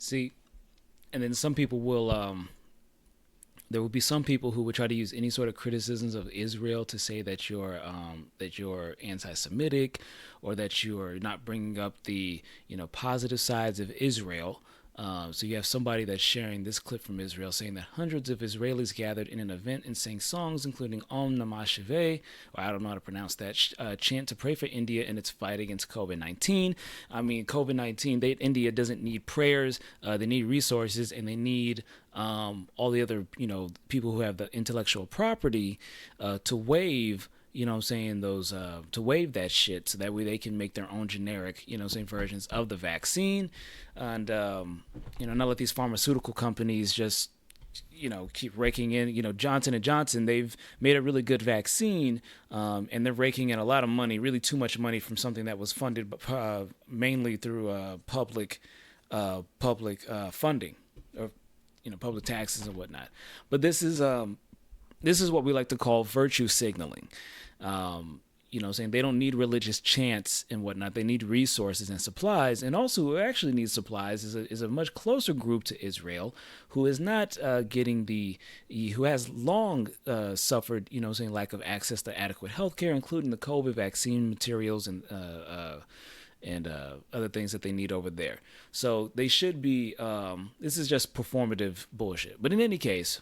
See, and then some people will there will be some people who would try to use any sort of criticisms of Israel to say that you're anti-Semitic, or that you're not bringing up the positive sides of Israel. So you have somebody that's sharing this clip from Israel saying that hundreds of Israelis gathered in an event and sang songs including Om Namah Shiveh, or I don't know how to pronounce that, chant to pray for India in its fight against COVID-19. I mean, COVID-19, India doesn't need prayers, they need resources, and they need all the other, people who have the intellectual property to waive I'm saying, those to waive that shit, so that way they can make their own generic, same versions of the vaccine. And not let these pharmaceutical companies just keep raking in. Johnson and Johnson, they've made a really good vaccine, and they're raking in a lot of money, really too much money, from something that was funded mainly through public funding, or public taxes and whatnot. But this is what we like to call virtue signaling. Saying they don't need religious chants and whatnot. They need resources and supplies. And also, who actually needs supplies is a much closer group to Israel, who is not who has long suffered, saying, lack of access to adequate health care, including the COVID vaccine materials and other things that they need over there. So they should be, this is just performative bullshit. But in any case,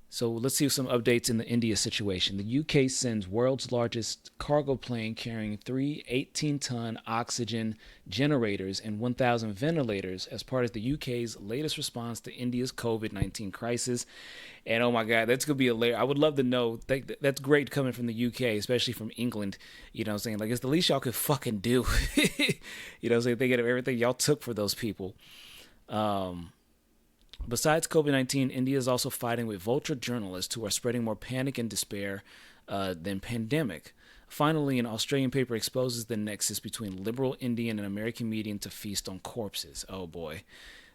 so let's see some updates in the India situation. The UK sends world's largest cargo plane carrying three 18-ton oxygen generators and 1,000 ventilators as part of the UK's latest response to India's COVID-19 crisis. And oh my God, that's going to be a layer. I would love to know. That's great coming from the UK, especially from England. Saying, like, it's the least y'all could fucking do. Saying, thinking of everything y'all took for those people. Besides COVID-19, India is also fighting with vulture journalists who are spreading more panic and despair than pandemic. Finally, an Australian paper exposes the nexus between liberal Indian and American media to feast on corpses. Oh boy.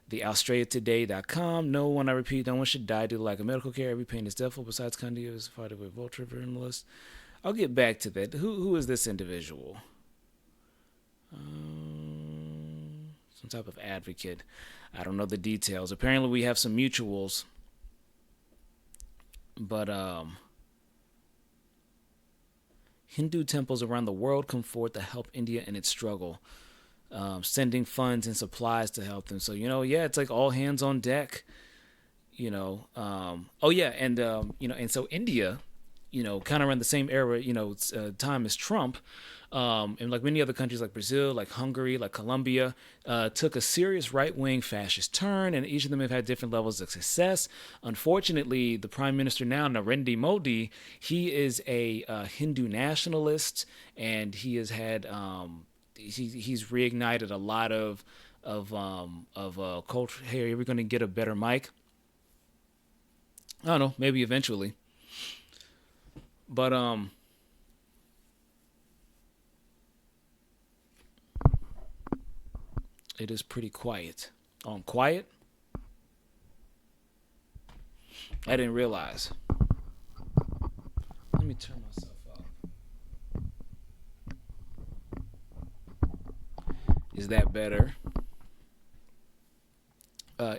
The AustraliaToday.com. No one, I repeat, no one should die due to lack of medical care. Every pain is deathful. Besides, Kandia is fighting with vulture journalists. I'll get back to that. Who is this individual? Some type of advocate. I don't know the details. Apparently we have some mutuals. But Hindu temples around the world come forward to help India in its struggle, sending funds and supplies to help them. So, it's like all hands on deck. And so India, kind of around the same era, time as Trump, and like many other countries like Brazil, like Hungary, like Colombia, took a serious right-wing fascist turn, and each of them have had different levels of success. Unfortunately, the prime minister now, Narendra Modi, he is a Hindu nationalist, and he has had he's reignited a lot of culture. Hey, are we going to get a better mic? I don't know, maybe eventually. But it is pretty quiet. Quiet? I didn't realize. Let me turn myself up. Is that better?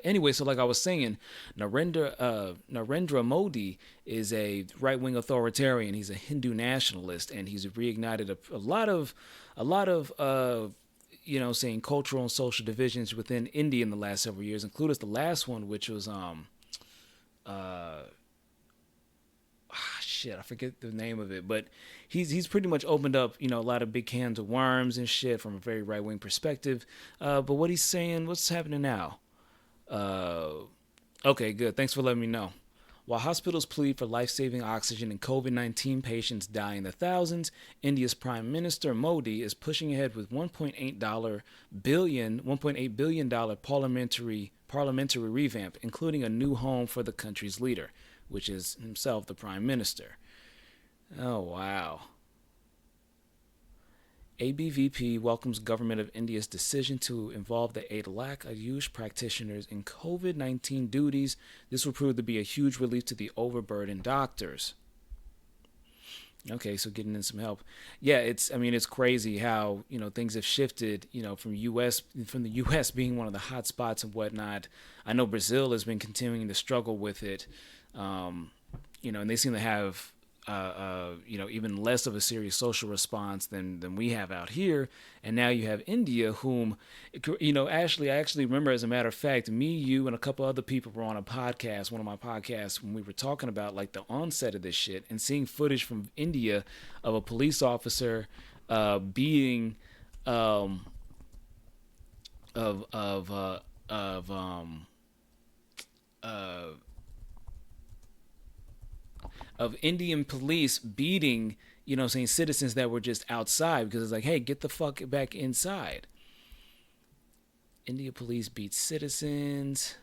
Anyway, so like I was saying, Narendra Modi is a right-wing authoritarian. He's a Hindu nationalist, and he's reignited a lot of saying cultural and social divisions within India in the last several years, including the last one, which was shit, I forget the name of it, but he's pretty much opened up, a lot of big cans of worms and shit from a very right-wing perspective. But what he's saying, what's happening now? Okay, good. Thanks for letting me know. While hospitals plead for life-saving oxygen and COVID-19 patients die in the thousands, India's Prime Minister Modi is pushing ahead with $1.8 billion parliamentary revamp, including a new home for the country's leader, which is himself the Prime Minister. Oh, wow. ABVP welcomes government of India's decision to involve the 8 lakh Ayush practitioners in COVID-19 duties. This will prove to be a huge relief to the overburdened doctors. Okay, so getting in some help. Yeah, it's I mean it's crazy how, things have shifted, from the US being one of the hot spots and whatnot. I know Brazil has been continuing to struggle with it. Um, and they seem to have even less of a serious social response than we have out here. And now you have India, whom, Ashley, I actually remember, as a matter of fact, me, you, and a couple other people were on a podcast, one of my podcasts, when we were talking about like the onset of this shit and seeing footage from India of a police officer beating um, of uh, of Indian police beating, saying citizens that were just outside because it's like, hey, get the fuck back inside. India police beat citizens.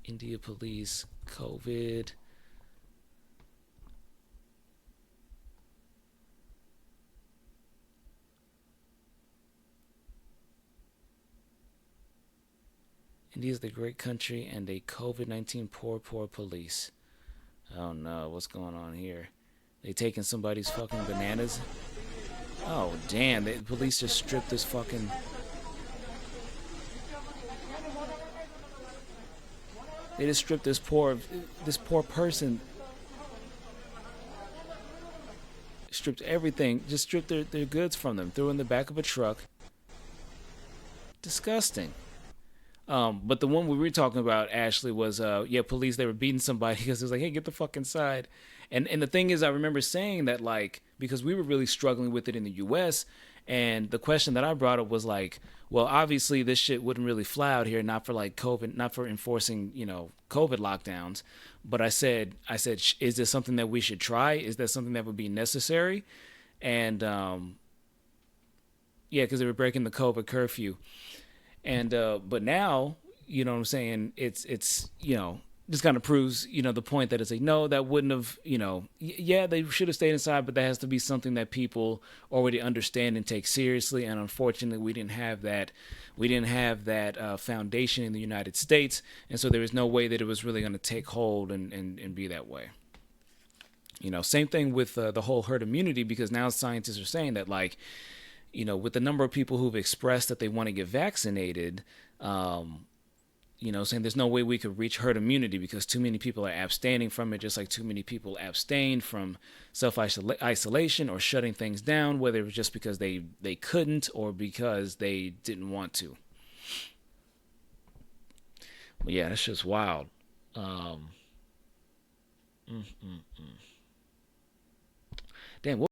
India police, COVID. India is the great country and a COVID-19 poor police. Oh no, what's going on here? They taking somebody's fucking bananas? Oh damn, the police just stripped this fucking. They just stripped this poor person, stripped everything, just stripped their goods from them, threw in the back of a truck. Disgusting. But the one we were talking about, Ashley, was yeah, police. They were beating somebody because it was like, hey, get the fuck inside. And the thing is, I remember saying that, like, because we were really struggling with it in the U.S. And the question that I brought up was like, well, obviously this shit wouldn't really fly out here, not for like COVID, not for enforcing, COVID lockdowns. But I said, is this something that we should try? Is that something that would be necessary? And yeah, because they were breaking the COVID curfew. And but now, what I'm saying, it's just kind of proves, the point that it's like, no, that wouldn't have, yeah, they should have stayed inside, but that has to be something that people already understand and take seriously. And unfortunately, we didn't have that foundation in the United States, and so there was no way that it was really going to take hold and be that way. Same thing with the whole herd immunity, because now scientists are saying that, like, with the number of people who've expressed that they want to get vaccinated, saying there's no way we could reach herd immunity because too many people are abstaining from it, just like too many people abstained from self isolation or shutting things down, whether it was just because they couldn't or because they didn't want to. But yeah, that's just wild. Um, mm, mm, mm. Damn.